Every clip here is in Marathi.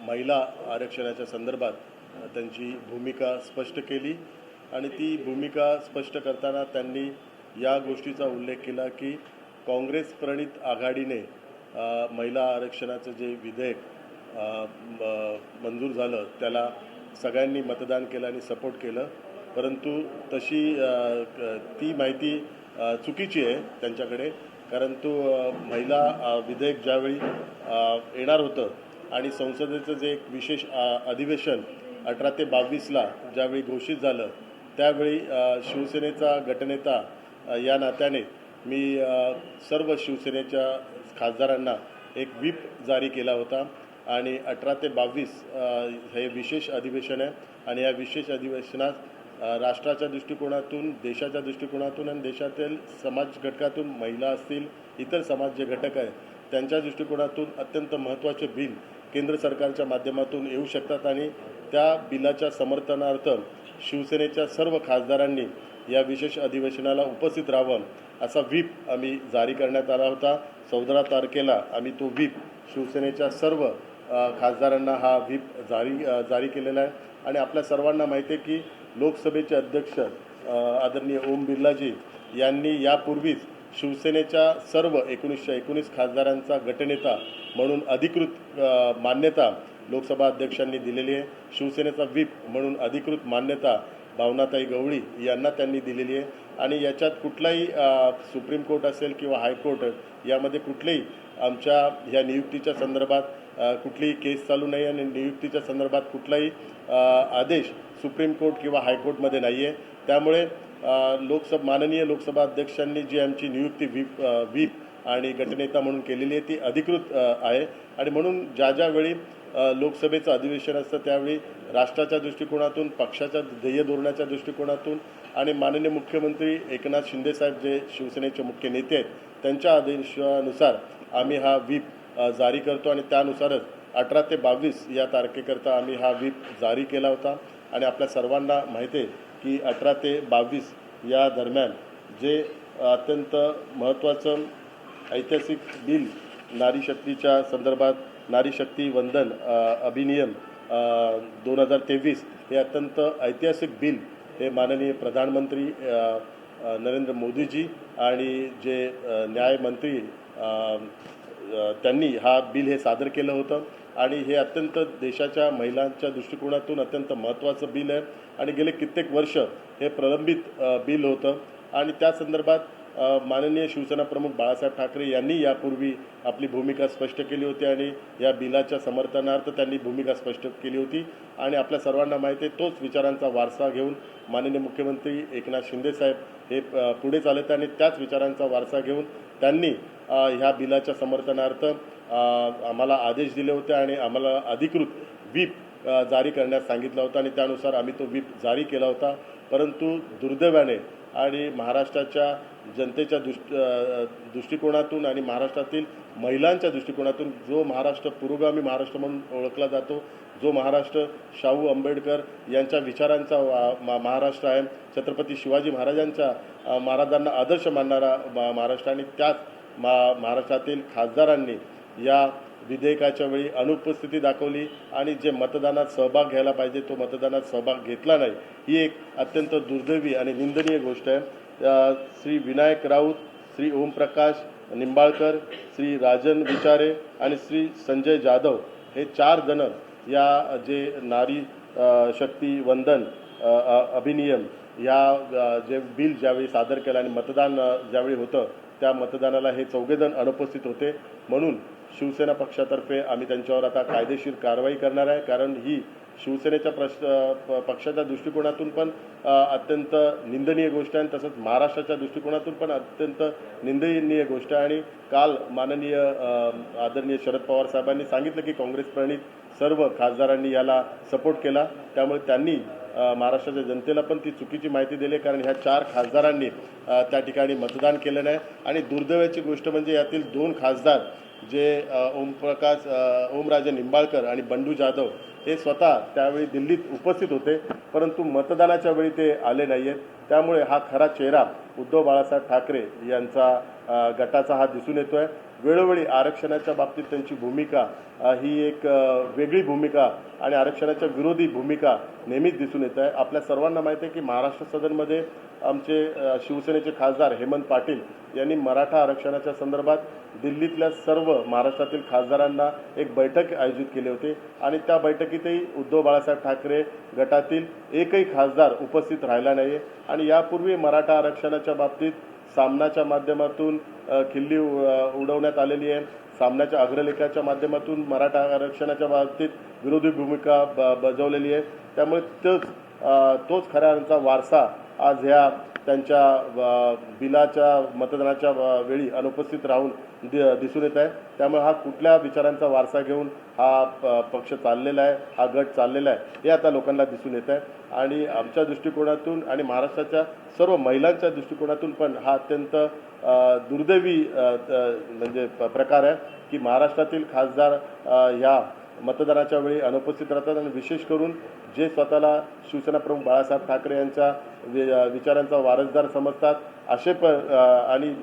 महिला आरक्षणाच्या संदर्भात त्यांची भूमिका स्पष्ट केली आणि ती भूमिका स्पष्ट करताना त्यांनी या गोष्टीचा उल्लेख केला की काँग्रेस प्रणित आघाडीने महिला आरक्षणाचं जे विधेयक मंजूर झालं त्याला सगळ्यांनी मतदान केलं आणि सपोर्ट केलं, परंतु तशी ती माहिती चुकीची आहे त्यांच्याकडे. कारण तो महिला विधेयक ज्यावेळी येणार होतं आणि संसदेचं जे एक विशेष अधिवेशन 18 ते 22ला ज्यावेळी घोषित झालं त्यावेळी शिवसेनेचा गटनेता या नात्याने मी सर्व शिवसेनेच्या खासदारांना एक व्हीप जारी केला होता आणि 18 ते 22 हे विशेष अधिवेशन आहे आणि या विशेष अधिवेशनात राष्ट्राच्या दृष्टिकोनातून, देशाच्या दृष्टिकोनातून आणि देशातील समाज घटकातून महिला असतील, इतर समाज जे घटक आहेत त्यांच्या दृष्टिकोनातून अत्यंत महत्त्वाचे बिल केंद्र सरकारच्या माध्यमातून येऊ शकतात आणि त्या बिलाच्या समर्थनार्थ शिवसेनेच्या सर्व खासदारांनी या विशेष अधिवेशनाला उपस्थित राहावं असा व्हीप आम्ही जारी करण्यात आला होता. 14 तारखेला आम्ही तो व्हीप शिवसेनेच्या सर्व खासदारांना हा व्हीप जारी केलेला आहे आणि आपल्या सर्वांना माहिती आहे की लोकसभेचे अध्यक्ष आदरणीय ओम बिर्लाजी यांनी यापूर्वीच शिवसेनेच्या सर्व 1919 खासदारांचा गटनेता म्हणून अधिकृत मान्यता लोकसभा अध्यक्षांनी दिलेली आहे. शिवसेनेचा व्हीप म्हणून अधिकृत मान्यता भावनाताई गवळी यांना त्यांनी दिलेली आहे आणि याच्यात कुठलाही सुप्रीम कोर्ट असेल किंवा हायकोर्ट यामध्ये कुठलेही आमच्या ह्या नियुक्तीच्या संदर्भात कुठलीही केस चालू नाही आणि नियुक्तीच्या संदर्भात कुठलाही आदेश सुप्रीम कोर्ट किंवा हायकोर्टमध्ये नाही आहे. त्यामुळे माननीय लोकसभा अध्यक्षांनी जी आमची नियुक्ती व्हीप आणि गटनेता म्हणून केलेली आहे ती अधिकृत आहे आणि म्हणून ज्या वेळी लोकसभेचं अधिवेशन असतं त्यावेळी राष्ट्राच्या दृष्टिकोनातून, पक्षाच्या ध्येय धोरणाच्या दृष्टिकोनातून आणि माननीय मुख्यमंत्री एकनाथ शिंदेसाहेब जे शिवसेनेचे मुख्य नेते आहेत त्यांच्या आदेशानुसार आम्ही हा व्हीप जारी करतो आणि त्यानुसारच 18 ते 22 या तारखेकरता आम्ही हा व्हीप जारी केला होता. आणि आपल्या सर्वांना माहिती आहे की 18 ते 22 या दरम्यान जे अत्यंत महत्त्वाचं ऐतिहासिक बिल नारी शक्तीच्या संदर्भात, नारी शक्ती वंदन अधिनियम 2023 हे अत्यंत ऐतिहासिक बिल हे माननीय प्रधानमंत्री नरेंद्र मोदीजी आणि जे न्यायमंत्री त्यांनी हा बिल हे सादर केलं होतं आणि हे अत्यंत देशाच्या महिलांच्या दृष्टिकोनातून अत्यंत महत्त्वाचं बिल आहे आणि गेले कित्येक वर्ष हे प्रलंबित बिल होतं आणि त्या संदर्भात माननीय शिवसेना प्रमुख बाळासाहेब ठाकरे यांनी यापूर्वी आपली भूमिका स्पष्ट केली होती आणि या बिलाच्या समर्थनार्थ त्यांनी भूमिका स्पष्ट केली होती आणि आपल्या सर्वांना माहिती आहे तोच विचारांचा वारसा घेऊन माननीय मुख्यमंत्री एकनाथ शिंदेसाहेब हे पुढे चालत आणि त्याच विचारांचा वारसा घेऊन त्यांनी ह्या बिलाच्या समर्थनार्थ आम्हाला आदेश दिले होते आणि आम्हाला अधिकृत व्हीप जारी करण्यास सांगितलं होतं आणि त्यानुसार आम्ही तो व्हीप जारी केला होता. परंतु दुर्दैवाने आणि महाराष्ट्राच्या जनतेच्या दृष्टिकोनातून आणि महाराष्ट्रातील महिलांच्या दृष्टिकोनातून जो महाराष्ट्र पुरोगामी महाराष्ट्र म्हणून ओळखला जातो, जो महाराष्ट्र शाहू आंबेडकर यांच्या विचारांचा महाराष्ट्र आहे, छत्रपती शिवाजी महाराजांना आदर्श मानणारा महाराष्ट्र आणि त्याच महाराष्ट्रातील खासदारांनी या विधेयकाच्या वेळी अनुपस्थिती दाखवली आणि जे मतदानात सहभाग घ्यायला पाहिजे तो मतदानात सहभाग घेतला नाही, ही एक अत्यंत दुर्दैवी आणि निंदनीय गोष्ट आहे. श्री विनायक राऊत, श्री ओमप्रकाश निंबाळकर, श्री राजन विचारे आणि श्री संजय जाधव हे 4 जण या जे नारी शक्ती वंदन अधिनियम या जे बिल ज्यावेळी सादर केलं आणि मतदान ज्यावेळी होतं त्या मतदानाला हे 4 जण अनुपस्थित होते. म्हणून शिवसेना पक्षातर्फे आम्ही त्यांच्यावर आता कायदेशीर कारवाई करणार आहे कारण ही शिवसेनेच्या पक्षाच्या दृष्टिकोनातून पण अत्यंत निंदनीय गोष्ट आहे तसंच महाराष्ट्राच्या दृष्टिकोनातून पण अत्यंत निंदनीय गोष्ट आहे. आणि काल माननीय आदरणीय शरद पवार साहेबांनी सांगितलं की काँग्रेस प्रणित सर्व खासदारांनी याला सपोर्ट केला, त्यामुळे त्यांनी महाराष्ट्राच्या जनतेला पण ती चुकीची माहिती दिली कारण ह्या 4 खासदारांनी त्या ठिकाणी मतदान केलं नाही. आणि दुर्दैवाची गोष्ट म्हणजे यातील 2 खासदार जे ओमराजे निंबाळकर आणि बंडू जाधव हे स्वतः त्यावेळी दिल्लीत उपस्थित होते परंतु मतदानाच्या वेळी ते आले नाही आहेत. त्यामुळे हा खरा चेहरा उद्धव बाळासाहेब ठाकरे यांचा गटाचा हा दिसून येतो आहे वेळोवेळी आरक्षणाच्या बाबतीत त्यांची भूमिका ही एक वेगळी भूमिका आणि आरक्षणाच्या विरोधी भूमिका नेहमीच दिसून येत आहे. आपल्या सर्वांना माहिती आहे की महाराष्ट्र सदनमध्ये आमचे शिवसेनेचे खासदार हेमंत पाटील यांनी मराठा आरक्षणाच्या संदर्भात दिल्लीतल्या सर्व महाराष्ट्रातील खासदारांना एक बैठक आयोजित केली होती आणि त्या बैठकीतही उद्धव बाळासाहेब ठाकरे गटातील एकही खासदार उपस्थित राहिला नाही आणि यापूर्वी मराठा आरक्षणाच्या बाबतीत सामनाच्या माध्यमातून खिल्ली उडवण्यात आलेली आहे. सामनाच्या अग्रलेखाच्या माध्यमातून मराठा आरक्षणाच्या बाबतीत विरोधी भूमिका बजावलेली आहे. त्यामुळे तोच खऱ्या अर्थाचा वारसा आज ह्या त्यांच्या बिलाच्या मतदानाच्या वेळी अनुपस्थित राहून दिसून येत आहे. त्यामुळे हा कुठल्या विचारांचा वारसा घेऊन हा पक्ष चाललेला आहे, हा गट चाललेला आहे हे आता लोकांना दिसून येत आहे. आणि आमच्या दृष्टिकोनातून आणि महाराष्ट्राच्या सर्व महिलांच्या दृष्टिकोनातून पण हा अत्यंत दुर्दैवी म्हणजे प्रकार आहे की महाराष्ट्रातील खासदार ह्या मतदानाच्या वेळी अनुपस्थित राहतात आणि विशेष करून जे स्वतःला शिवसेना प्रमुख बाळासाहेब ठाकरे यांच्या विचारांचा वारसदार समजतात असे आणि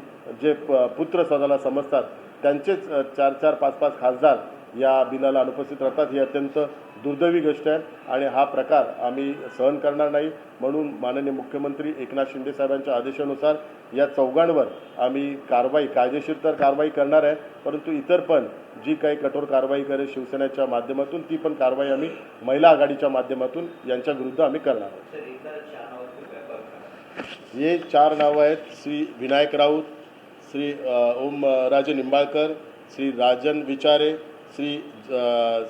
जे पुत्र स्वतःला समजतात त्यांचेच 4-4, 5-5 खासदार या बिलाला अनुपस्थित राहतात. ही अत्यंत दुर्दैवी गोष्ट आहे आणि हा प्रकार आम्ही सहन करणार नाही. म्हणून माननीय मुख्यमंत्री एकनाथ शिंदे साहेबांच्या आदेशानुसार या चौघांवर आम्ही कायदेशीर तर कारवाई करणार आहे, परंतु इतर पण जी काही कठोर कारवाई करेल शिवसेनेच्या माध्यमातून ती पण कारवाई आम्ही महिला आघाडीच्या माध्यमातून यांच्या विरुद्ध आम्ही करणार आहोत. हे 4 नावं आहेत: श्री विनायक राऊत, श्री ओम राजे निंबाळकर, श्री राजन विचारे, श्री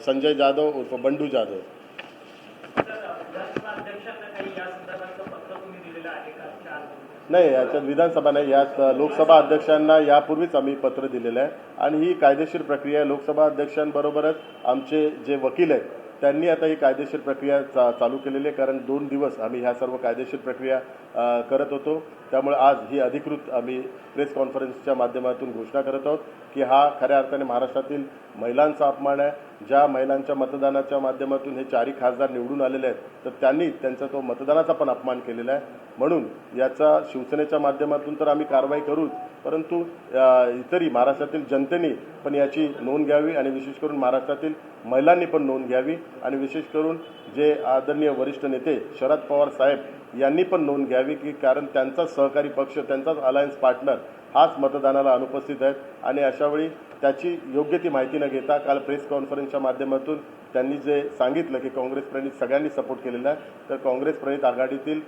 संजय जाधव उर्फ बंडू जाधव. नाही, याच्यात विधानसभा नाही, यात लोकसभा अध्यक्षांना यापूर्वीच आम्ही पत्र दिलेलं आहे आणि ही कायदेशीर प्रक्रिया आहे. लोकसभा अध्यक्षांबरोबरच आमचे जे वकील आहेत त्यांनी आता ही कायदेशीर प्रक्रिया चालू केलेली आहे, कारण 2 दिवस आम्ही ह्या सर्व कायदेशीर प्रक्रिया करत होतो. त्यामुळे आज ही अधिकृत आम्ही प्रेस कॉन्फरन्सच्या माध्यमातून घोषणा करत आहोत की हा खऱ्या अर्थाने महाराष्ट्रातील महिलांचा अपमान आहे. ज्या महिलांच्या मतदानाच्या माध्यमातून हे 4ही खासदार निवडून आलेले आहेत तर त्यांनी त्यांचा तो मतदानाचा पण अपमान केलेला आहे. म्हणून याचा शिवसेनेच्या माध्यमातून तर आम्ही कारवाई करूच, परंतु इतरही महाराष्ट्रातील जनतेने पण याची नोंद घ्यावी आणि विशेष करून महाराष्ट्रातील महिलांनी पण नोंद घ्यावी आणि विशेष करून जे आदरणीय वरिष्ठ नेते शरद पवार साहेब यांनी पण नोंद घ्यावी की कारण त्यांचा सहकारी पक्ष, त्यांचाच अलायन्स पार्टनर हाच मतदानाला अनुपस्थित आहेत आणि अशावेळी त्याची योग्य ती माहिती न घेता काल प्रेस कॉन्फरन्सच्या माध्यमातून त्यांनी जे सांगितलं की काँग्रेस प्रणित सगळ्यांनी सपोर्ट केलेला आहे, तर काँग्रेस प्रणित आघाडीतील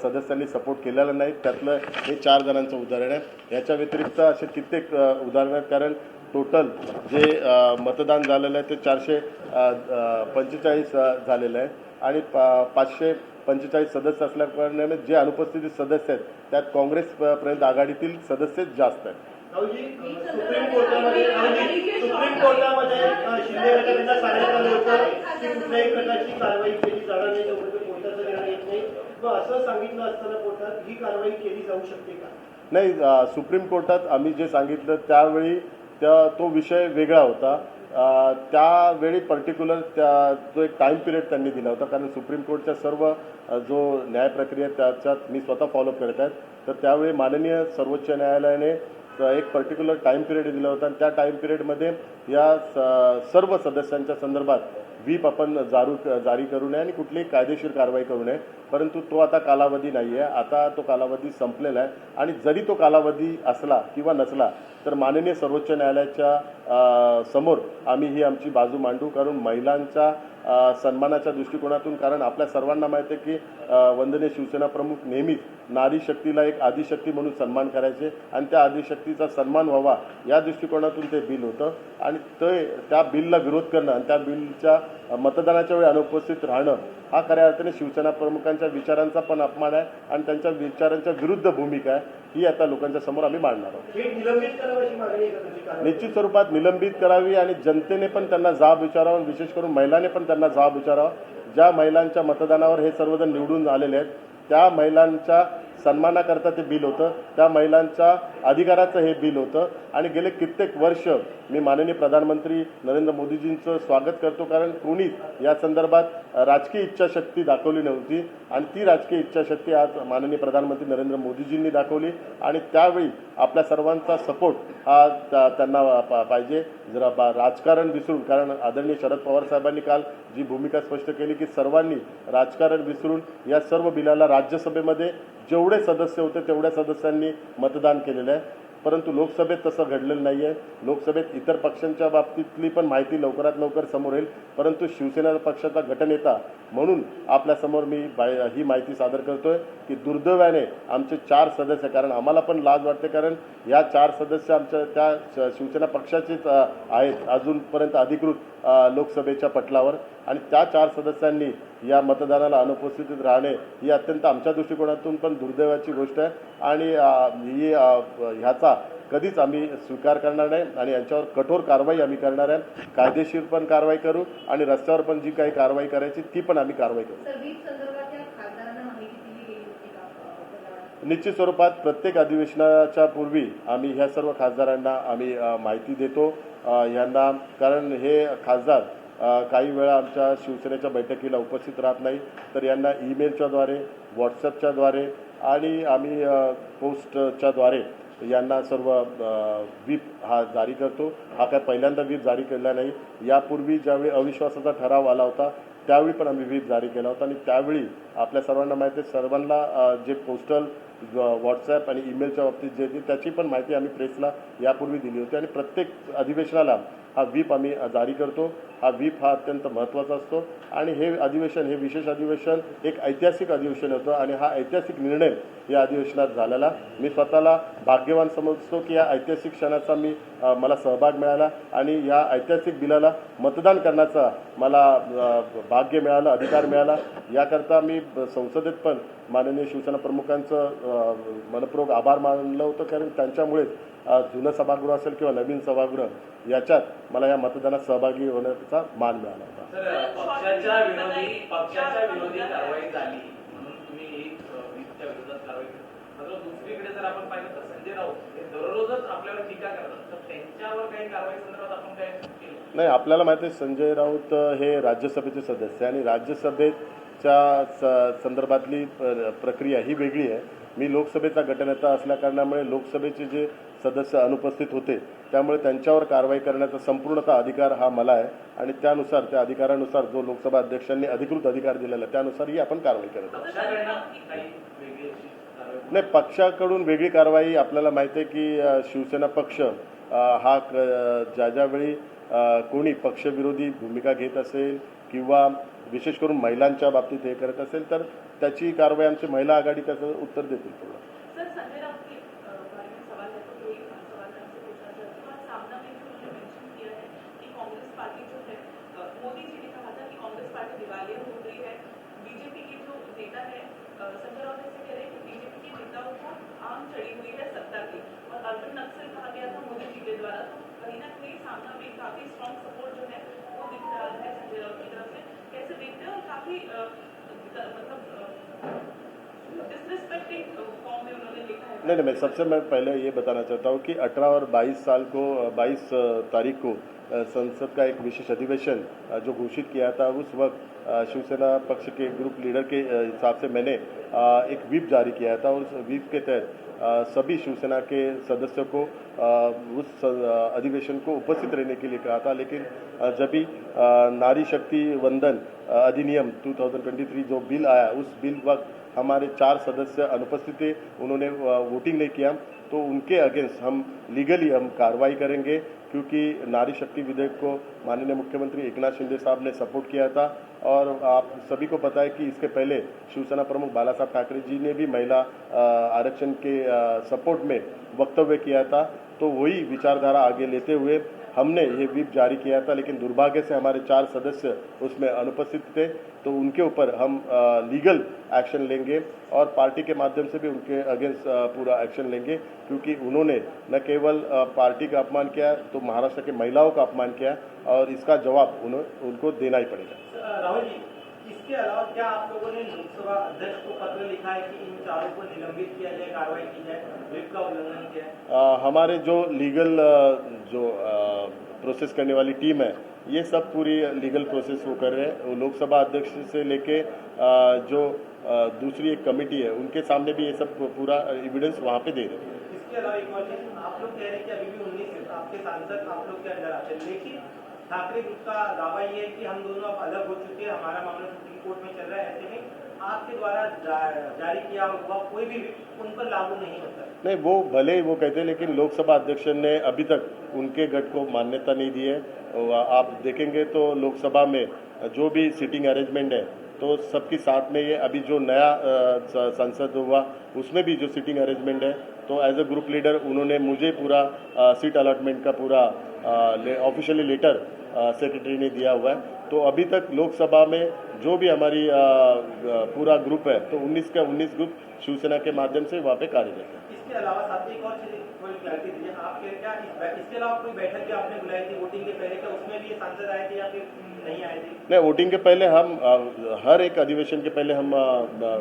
सदस्यांनी सपोर्ट केलेला नाही. त्यातलं हे 4 जणांचं उदाहरण आहे. याच्या व्यतिरिक्त असे कित्येक उदाहरणं आहेत, कारण टोटल जे मतदान झालेलं आहे ते 445 झालेलं आहे आणि 545 सदस्य असल्याकारणाने जे अनुपस्थित सदस्य आहेत त्यात काँग्रेस प्रणित आघाडीतील सदस्यच जास्त आहेत. सुप्रीम कोर्टामध्ये शिंदे गटाला सांगितलं होतं की कुठल्याही प्रकारची कारवाई केली जाणार नाही तोपर्यंत कोर्टाचा निर्णय येत नाही, मग असं सांगितलं असताना कोर्टात ही कारवाई केली जाऊ शकते का? नाही, सुप्रीम कोर्टात आम्ही जे सांगितलं त्यावेळी तो विषय वेगळा होता. त्यावेळी पर्टिक्युलर जो एक टाईम पिरियड त्यांनी दिला होता, कारण सुप्रीम कोर्टच्या सर्व जो न्याय प्रक्रिया त्याच्यात मी स्वतः फॉलोअप करत आहेत, तर त्यावेळी माननीय सर्वोच्च न्यायालयाने एक पर्टिक्युलर टाईम पिरियड दिला होता आणि त्या टाईम पिरियडमध्ये या सर्व सदस्यांच्या संदर्भात व्हीप आपण जारी करू नये आणि कुठलीही कायदेशीर कारवाई करू नये. परंतु तो आता कालावधी नाही आहे, आता तो कालावधी संपलेला आहे आणि जरी तो कालावधी असला किंवा नसला तर माननीय सर्वोच्च न्यायालयाच्या समोर आम्ही ही आमची बाजू मांडू, कारण महिलांच्या सन्मानाच्या दृष्टिकोनातून, कारण आपल्या सर्वांना माहिती आहे की वंदनीय शिवसेना प्रमुख नेहमीच नारी शक्तीला एक आदिशक्ती म्हणून सन्मान करायचे आणि त्या आदिशक्तीचा सन्मान व्हावा या दृष्टिकोनातून ते बिल होतं आणि त्या बिलला विरोध करणं आणि त्या बिलच्या मतदानाच्या वेळी अनुपस्थित राहणं हा खऱ्या अर्थाने शिवसेना प्रमुखांच्या विचारांचा पण अपमान आहे आणि त्यांच्या विचारांच्या विरुद्ध भूमिका आहे. ही आता लोकांच्या समोर आम्ही मांडणार आहोत. निश्चित स्वरूपात निलंबित करावी आणि जनतेने पण त्यांना जाब विचारावा, विशेष करून महिलांनी पण त्यांना जाब विचारावा. ज्या महिलांच्या मतदानावर हे सर्वजण निवडून आलेले आहेत त्या महिलांच्या सन्मानाकरता ते बिल होतं, त्या महिलांच्या अधिकाराचं हे बिल होतं. आणि गेले कित्येक वर्ष मी माननीय प्रधानमंत्री नरेंद्र मोदीजींचं स्वागत करतो, कारण कोणीच या संदर्भात राजकीय इच्छाशक्ती दाखवली नव्हती आणि ती राजकीय इच्छाशक्ती आज माननीय प्रधानमंत्री नरेंद्र मोदीजींनी दाखवली. आणि त्यावेळी आपल्या सर्वांचा सपोर्ट हा त्यांना पाहिजे. जरा राजकारण विसरून, कारण आदरणीय शरद पवार साहेबांनी काल जी भूमिका स्पष्ट केली की सर्वांनी राजकारण विसरून या सर्व बिलाला राज्यसभेमध्ये जेवढे सदस्य होते तेवढ्या सदस्यांनी मतदान केलेलं आहे. परंतु लोकसभेत तसं घडलेलं नाही आहे. लोकसभेत इतर पक्षांच्या बाबतीतली पण माहिती लवकरात लवकर समोर येईल, परंतु शिवसेना पक्षाचा गटनेता म्हणून आपल्यासमोर मी ही माहिती सादर करतोय की दुर्दैवाने आमचे 4 सदस्य, कारण आम्हाला पण लाज वाटते, कारण या 4 सदस्य आमच्या त्या शिवसेना पक्षाचेच आहेत अजूनपर्यंत अधिकृत लोकसभेच्या पटलावर. आणि त्या 4 सदस्यांनी या मतदानाला अनुपस्थित राहणे ही अत्यंत आमच्या दृष्टिकोनातून पण दुर्दैवाची गोष्ट आहे. आणि ह्याचा कधीच आम्ही स्वीकार करणार नाही आणि यांच्यावर कठोर कारवाई आम्ही करणार आहे. कायदेशीर पण कारवाई करू आणि रस्त्यावर पण जी काही कारवाई करायची ती पण आम्ही कारवाई करू. निश्चित स्वरूपात प्रत्येक अधिवेशनाच्या पूर्वी आम्ही ह्या सर्व खासदारांना आम्ही माहिती देतो यांना, कारण हे खासदार काही वेळा आमच्या शिवसेनेच्या बैठकीला उपस्थित राहत नाही, तर यांना ईमेलच्याद्वारे, व्हॉट्सअपच्याद्वारे आणि आम्ही पोस्टच्याद्वारे यांना सर्व व्हीप हा जारी करतो. हा काय पहिल्यांदा व्हीप जारी केला नाही. यापूर्वी ज्यावेळी अविश्वासाचा ठराव आला होता त्यावेळी पण आम्ही व्हीप जारी केला होता आणि त्यावेळी आपल्या सर्वांना माहिती आहे, सर्वांना जे पोस्टल, व्हॉट्सॲप आणि ईमेलच्या बाबतीत जे त्याची पण माहिती आम्ही प्रेसला यापूर्वी दिली होती. आणि प्रत्येक अधिवेशनाला हा व्हीप आम्ही जारी करतो. हा व्हीप हा अत्यंत महत्त्वाचा असतो आणि हे अधिवेशन, हे विशेष अधिवेशन एक ऐतिहासिक अधिवेशन होतं आणि हा ऐतिहासिक निर्णय या अधिवेशनात झालेला मी स्वतःला भाग्यवान समजतो की या ऐतिहासिक क्षणाचा मला सहभाग मिळाला आणि या ऐतिहासिक बिलाला मतदान करण्याचा मला भाग्य मिळालं, अधिकार मिळाला. याकरता मी संसदेत पण माननीय शिवसेना प्रमुखांचं मनपूर्वक आभार मानलं होतं, कारण त्यांच्यामुळेच जुनं सभागृह असेल किंवा नवीन सभागृह याच्यात मला या मतदानात सहभागी होण्याचा मान मिळाला होता. पक्षाच्या विरोधी कारवाई झाली म्हणून तुम्ही वीजच्या विरोधात कारवाई केली, मात्र दुसरीकडे जर आपण पाहिलं तर संजय राऊत हे दररोजच आपल्यावर टीका करतात, तर त्यांच्यावर काही कारवाई संदर्भात आपण काय केलं? नाही, आपल्याला माहिती आहे संजय राऊत हे राज्यसभेचे सदस्य आणि राज्यसभेच्या संदर्भातली प्रक्रिया ही वेगळी आहे. मी लोकसभेचा गटनेता असल्याकारणामुळे लोकसभेचे जे सदस्य अनुपस्थित होते त्यामुळे त्यांच्यावर कारवाई करण्याचा संपूर्णतः अधिकार हा मला आहे आणि त्यानुसार, त्या अधिकारानुसार जो लोकसभा अध्यक्षांनी अधिकृत अधिकार दिलेला आहे त्यानुसार ही आपण कारवाई करत आहोत. नाही, पक्षाकडून वेगळी कारवाई आपल्याला माहिती आहे की शिवसेना पक्ष हा ज्यावेळी कोणी पक्षविरोधी भूमिका घेत असेल किंवा विशेष करून महिलांच्या बाबतीत हे करत असेल तर त्याची कारवाई आमची महिला आघाडी त्याचं उत्तर देतील. सर, संजय राउत के बारे में सवाल है तो एक सवाल मैं आपसे पूछना चाहती हूँ। आज सामना में जो उन्होंने मेंशन किया है कि कांग्रेस पार्टी जो है, मोदी जी ने कहा था कि कांग्रेस पार्टी दिवालिया हो गई है। बीजेपी के जो नेता है संजय राउत ऐसे कह रहे हैं कि बीजेपी के नेताओं को आम चढ़ी हुई है सत्ता की और अर्बन नक्सल कहा गया था मोदी जी के द्वारा, तो कहीं ना कहीं सामना में काफी स्ट्रॉन्ग सपोर्ट जो है वो दिख रहा है संजय राउत की तरफ से। कैसे देखते हैं और काफी मतलब डिसरिस्पेक्टिंग फॉर्म में उन्होंने लिखा है? नहीं, मैं सबसे पहले ये बताना चाहता हूँ कि 18 और 22 तारीख को संसद का एक विशेष अधिवेशन जो घोषित किया था, उस वक्त शिवसेना पक्ष के ग्रुप लीडर के हिसाब से मैंने एक व्हीप जारी किया था और उस व्हीप के तहत सभी शिवसेना के सदस्यों को उस अधिवेशन को उपस्थित रहने के लिए कहा था। लेकिन जब भी नारी शक्ति वंदन अधिनियम 2023 जो बिल आया, उस बिल वक्त हमारे 4 सदस्य अनुपस्थित थे, उन्होंने वोटिंग नहीं किया, तो उनके अगेंस्ट हम लीगली हम कार्रवाई करेंगे, क्योंकि नारी शक्ति विधेयक को माननीय मुख्यमंत्री एकनाथ शिंदे साहब ने सपोर्ट किया था। और आप सभी को पता है कि इसके पहले शिवसेना प्रमुख बाला साहब ठाकरे जी ने भी महिला आरक्षण के सपोर्ट में वक्तव्य किया था। तो वही विचारधारा आगे लेते हुए हमने ये व्हीप जारी किया था, लेकिन दुर्भाग्य से हमारे 4 सदस्य उसमें अनुपस्थित थे, तो उनके ऊपर हम लीगल एक्शन लेंगे और पार्टी के माध्यम से भी उनके अगेंस्ट पूरा एक्शन लेंगे, क्योंकि उन्होंने न केवल पार्टी का अपमान किया तो महाराष्ट्र के महिलाओं का अपमान किया और इसका जवाब उनको देना ही पड़ेगा। राहुल जी, इसके अलावा क्या आप लोगों ने लोकसभा अध्यक्ष को पत्र लिखा है कि इन चारों को निलंबित किया जाए, कार्रवाई की जाए, व्हिप का उल्लंघन किया है? हमारे जो लीगल जो प्रोसेस करने वाली टीम है, ये सब पूरी लीगल प्रोसेस वो कर रहे हैं। वो लोकसभा अध्यक्ष से लेके जो दूसरी एक कमेटी है, उनके सामने भी ये सब पूरा एविडेंस वहाँ पे दे रहे हैं। इसके अलावा एक और चीज, आप लोग कह रहे हैं कि अभी भी 19 आपके सांसद आप लोग के अंदर आते हैं, लेकिन ठाकरे ग्रुप का दावा ये है कि हम दोनों अब अलग हो चुके हैं, हमारा मामला सुप्रीम कोर्ट में चल रहा है। ऐसे में आपके द्वारा जारी किया हुआ कोई भी उन पर लागू नहीं होता। नहीं, वो भले ही वो कहते हैं, लेकिन लोकसभा अध्यक्ष ने अभी तक उनके गठ को मान्यता नहीं दी है। आप देखेंगे तो लोकसभा में जो भी सीटिंग अरेंजमेंट है, तो सबके साथ में ये अभी जो नया संसद हुआ उसमें भी जो सीटिंग अरेंजमेंट है, तो एज अ ग्रुप लीडर उन्होंने मुझे पूरा सीट अलॉटमेंट का पूरा ऑफिशियली लेटर सेक्रेटरी ने दिया हुआ है। तो अभी तक लोकसभा में जो भी हमारी पूरा ग्रुप है, तो 19 का 19 ग्रुप शिवसेना के माध्यम से वहाँ पे कार्यरत है। इसके अलावा साथ ही एक और चीज थोड़ी क्लैरिटी दीजिए, आप क्या इसके अलावा कोई बैठक जो आपने बुलाई थी वोटिंग के पहले, क्या उसमें भी ये सांसद आए थे या फिर नहीं आए थे? नहीं, वोटिंग के पहले हम हर एक अधिवेशन के पहले हम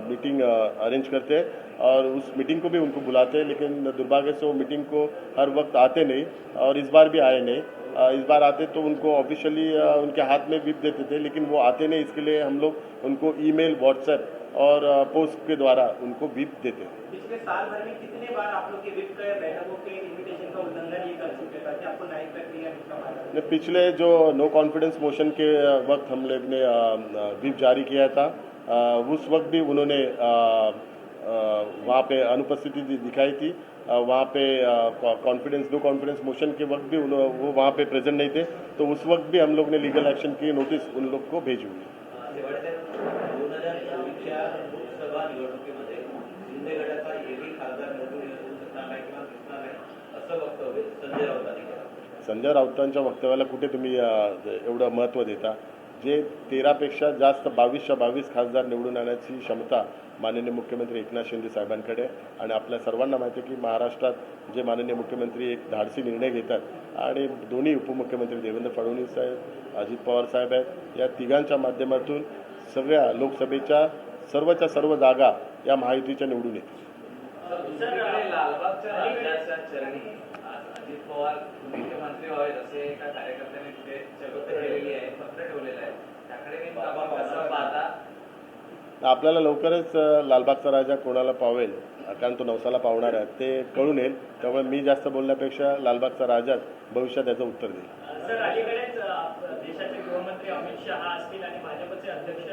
मीटिंग अरेंज करते हैं और उस मीटिंग को भी उनको बुलाते हैं, लेकिन दुर्भाग्य से वो मीटिंग को हर वक्त आते नहीं और इस बार भी आए नहीं। इस बार आते तो उनको ऑफिशियली उनके हाथ में विप देते थे, लेकिन वो आते नहीं। इसके लिए हम लोग उनको ईमेल, व्हाट्सएप और पोस्ट के द्वारा उनको विप देते हैं। पिछले साल भर में कितने बार आप लोग के विप का बैठकों के इन्विटेशन का उल्लंघन ये कर चुके ताकि आपको न्यायिक प्रक्रिया इसका माना? पिछले जो नो कॉन्फिडेंस मोशन के वक्त हम लोग ने विप जारी किया था, उस वक्त भी उन्होंने वहाँ पे अनुपस्थिति दिखाई थी। वहाँ पे नो कॉन्फिडेंस मोशन के वक्त भी वो वहाँ पे प्रेजेंट नहीं थे, तो उस वक्त भी हम लोग ने लीगल एक्शन की नोटिस उन लोग को भेजी हुई है। 2024च्या लोकसभा निवडणुकीमध्ये शिंदे गटाचा एकही खासदार निवडून येऊ शकणार नाही किंवा दिसणार नाही असं वक्तव्य संजय राऊतांनी केलं। संजय राऊतांच्या वक्तव्याला कुठे तुम्ही एवढं महत्त्व देता? जे 13पेक्षा जास्त 22च्या 22 खासदार निवडून आणण्याची क्षमता माननीय मुख्यमंत्री एकनाथ शिंदे साहेबांकडे, आणि आपल्या सर्वांना माहिती आहे की महाराष्ट्रात जे माननीय मुख्यमंत्री एक धाडसी निर्णय घेतात आणि दोन्ही उपमुख्यमंत्री देवेंद्र फडणवीस साहेब, अजित पवार साहेब आहेत, या तिघांच्या माध्यमातून सगळ्या लोकसभेच्या सर्वच्या सर्व जागा या महायुतीच्या निवडून येतील। दुसरीकडे लालबागच्या राजाच्या चरणी अजित पवार मुख्यमंत्री व्हावेत असे एका कार्यकर्त्याने तिथे चर्चा केलेली आहे, पत्र ठेवलेलं आहे, त्याकडे नेमकं आपण कसं पाहता? आपल्याला लवकरच लालबागचा राजा कोणाला पावेल, कारण तो नवसाला पावणार आहे, ते कळून येईल। त्यामुळे मी जास्त बोलण्यापेक्षा लालबागचा राजाच भविष्यात याचं उत्तर देईल। सर, अलीकडेच देशाचे गृहमंत्री अमित शहा असतील आणि भाजपचे अध्यक्ष,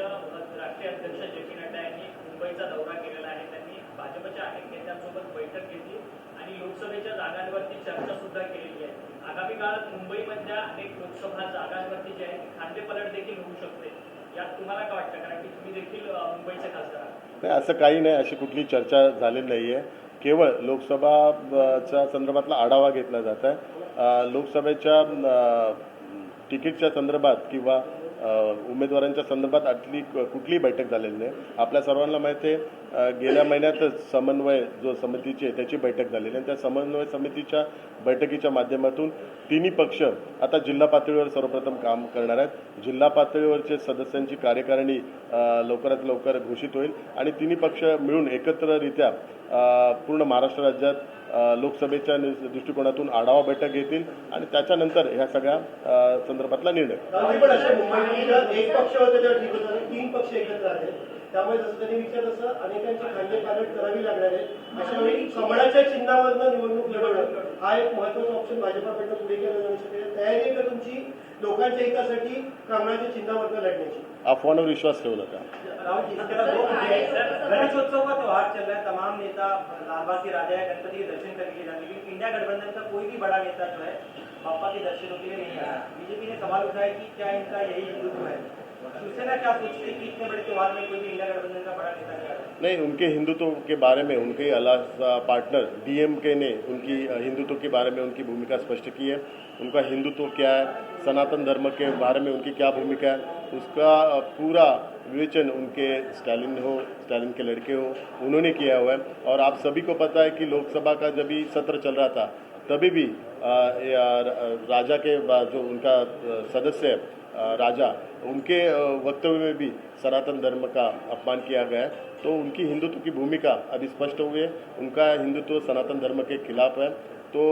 राष्ट्रीय अध्यक्ष जे पी नड्डा यांनी मुंबईचा दौरा केलेला आहे। त्यांनी भाजपच्या अनेक नेत्यांसोबत बैठक घेतली आणि लोकसभेच्या जागांवरती चर्चा सुद्धा केलेली आहे। आगामी काळात मुंबईमधल्या अनेक लोकसभा जागांवरती जे आहे खांदेपलट देखील होऊ शकते, यात तुम्हाला काय वाटतं? कारण की तुम्ही देखील मुंबईचे खासदार आहात। नाही, असं काही नाही, अशी कुठली चर्चा झालेली नाही आहे। केवळ लोकसभाच्या संदर्भातला आढावा घेतला जात आहे। लोकसभेच्या तिकीटच्या संदर्भात किंवा उमेदवारांच्या संदर्भात आतली कुठलीही बैठक झालेली नाही। आपल्या सर्वांना माहिती आहे, गेल्या महिन्यातच समन्वय जो समितीची आहे त्याची बैठक झालेली आहे। त्या समन्वय समितीच्या बैठकीच्या माध्यमातून तिन्ही पक्ष आता जिल्हा पातळीवर सर्वप्रथम काम करणार आहेत। जिल्हा पातळीवरचे सदस्यांची कार्यकारिणी लवकरात लवकर घोषित होईल आणि तिन्ही पक्ष मिळून एकत्ररित्या पूर्ण महाराष्ट्र राज्यात लोकसभेच्या दृष्टिकोनातून आढावा बैठक घेतील आणि त्याच्यानंतर ह्या सगळ्या संदर्भातला निर्णय। पण असे मुंबईमध्ये एक पक्ष होते तेव्हा ठीक होतं, 3 पक्ष एकत्र आले, त्यामुळे जसं त्यांनी विचारलं तसं अनेकांची खांदेपालट करावी लागणार आहे। अशा वेळी कमळाच्या चिन्हावरनं निवडणूक लढवणं हा एक महत्त्वाचा ऑप्शन भाजपाकडनं पुढे केला जाऊ शकेल। तयारी आहे का तुमची लोकांच्या हितासाठी कमळाच्या चिन्हावरनं लढण्याची? अफवांवर विश्वास ठेवू नका। राहुल, इसके अलावा 2 मुद्दे हैं। गणेशोत्सव का त्योहार चल रहा है, तमाम नेता लालबाग के राजा या गणपति के दर्शन करने के लिए जाते हैं, लेकिन इंडिया गठबंधन का कोई भी बड़ा नेता जो है बापा के दर्शनों के लिए नहीं आया। बीजेपी ने सवाल उठाया कि क्या इनका यही हिंदुत्व है? शिवसेना क्या सोचती है कि इतने बड़े त्योहार में कोई भी इंडिया गठबंधन का बड़ा नेता नहीं आ रहा? नहीं, उनके हिंदुत्व के बारे में उनके अलावा पार्टनर डीएमके ने उनकी हिंदुत्व के बारे में उनकी भूमिका स्पष्ट की है। उनका हिंदुत्व क्या है, सनातन धर्म के बारे में उनकी क्या भूमिका है, उसका पूरा विवेचन उनके स्टालिन के लड़के हो, उन्होंने किया हुआ है। और आप सभी को पता है कि लोकसभा का जब भी सत्र चल रहा था तभी भी राजा के जो उनका सदस्य है राजा, उनके वक्तव्य में भी सनातन धर्म का अपमान किया गया है। तो उनकी हिंदुत्व की भूमिका अभी स्पष्ट हुई है, उनका हिंदुत्व सनातन धर्म के खिलाफ है। तो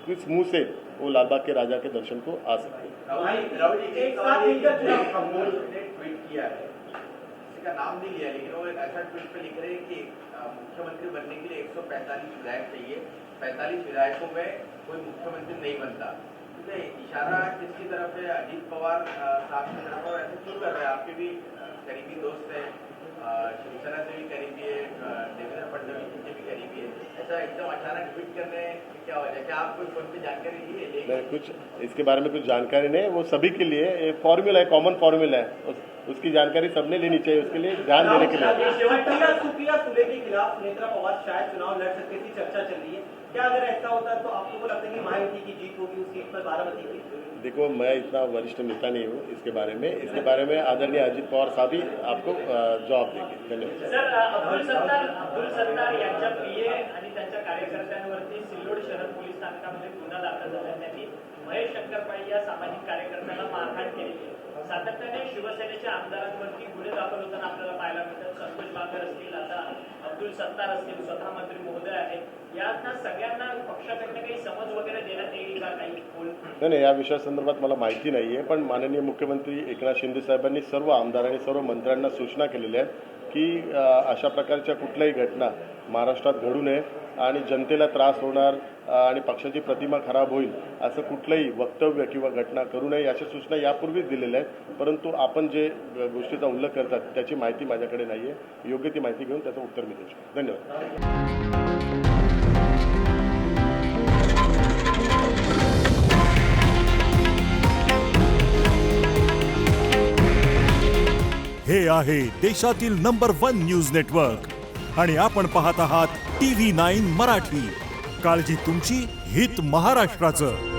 किस मुंह से वो लालबाग के राजा के दर्शन को आ सकते हैं। राहुल जी एक सवाल ये ने ट्वीट किया है, किसी का नाम नहीं लिया, लेकिन वो एक ऐसा ट्वीट पे लिख रहे हैं कि मुख्यमंत्री बनने के लिए 145 विधायक चाहिए, 45 विधायकों में कोई मुख्यमंत्री नहीं बनता। तो इशारा किसकी तरफ है? अजीत पवार साहब की तरफ, और ऐसे क्यों कर रहे हैं? आपके भी करीबी दोस्त हैं, शिवसेना से भी करीबी है, देवेंद्र फडणवीस से भी करीबी है, ऐसा एकदम अचानक ट्वीट करने की क्या वजह? क्या आपको फोन पे जानकारी दी है? नहीं, कुछ इसके बारे में कुछ जानकारी नहीं, वो सभी के लिए एक फॉर्मूला है, कॉमन फॉर्मूला है, उसकी जानकारी सबने लेनी चाहिए, उसके लिए ध्यान देने के लिए। सुप्रिया सुले के खिलाफ सुनेत्रा पवार शायद चुनाव लड़ सकती थी, चर्चा चल रही है। क्या अगर ऐसा होता है तो आपको लगता है कि महायुति की जीत होगी उस सीट पर बारामती की? देखो, मैं इतना वरिष्ठ नेता नहीं हूँ इसके बारे में आदरणीय अजित पवार साहब ही आपको जवाब देंगे। धन्यवाद। सर, अब्दुल सत्तार यांच्या पीए आणि त्यांच्या कार्यकर्त्यांवरती सिल्लोड शहर पोलीस स्थानकामध्ये गुन्हा दाखल झाला। त्यांनी महेश शंकरपाळी या सामाजिक कार्यकर्त्याला मारहाण केली आहे। सातत्याने शिवसेनेच्या आमदारांवरती गुन्हे दाखल होताना आपल्याला पाहायला मिळतात। संतोष बांगर असतील, आता अब्दुल सत्तार असतील, स्वतः मंत्री महोदय आहेत, यांना सगळ्यांना पक्षाकडनं काही समज वगैरे देण्यात येईल का? काही नाही, या विषयासंदर्भात मला माहिती नाही आहे, पण माननीय मुख्यमंत्री एकनाथ शिंदे साहेबांनी सर्व आमदार आणि सर्व मंत्र्यांना सूचना केलेल्या आहेत की अशा प्रकारच्या कुठल्याही घटना महाराष्ट्रात घडू नये आणि जनतेला त्रास होणार आणि पक्षाची प्रतिमा खराब होईल असं कुठलंही वक्तव्य किंवा घटना करू नये अशा सूचना यापूर्वीच दिलेल्या आहेत। परंतु आपण जे गोष्टीचा उल्लेख करतात त्याची माहिती माझ्याकडे नाही आहे, योग्य ती माहिती घेऊन त्याचं उत्तर मी देऊ शकतो। धन्यवाद। हे आहे देशातील नंबर 1 न्यूज नेटवर्क आणि आपण पाहत आहात TV9 मराठी। काळजी तुमची, हित महाराष्ट्राचं।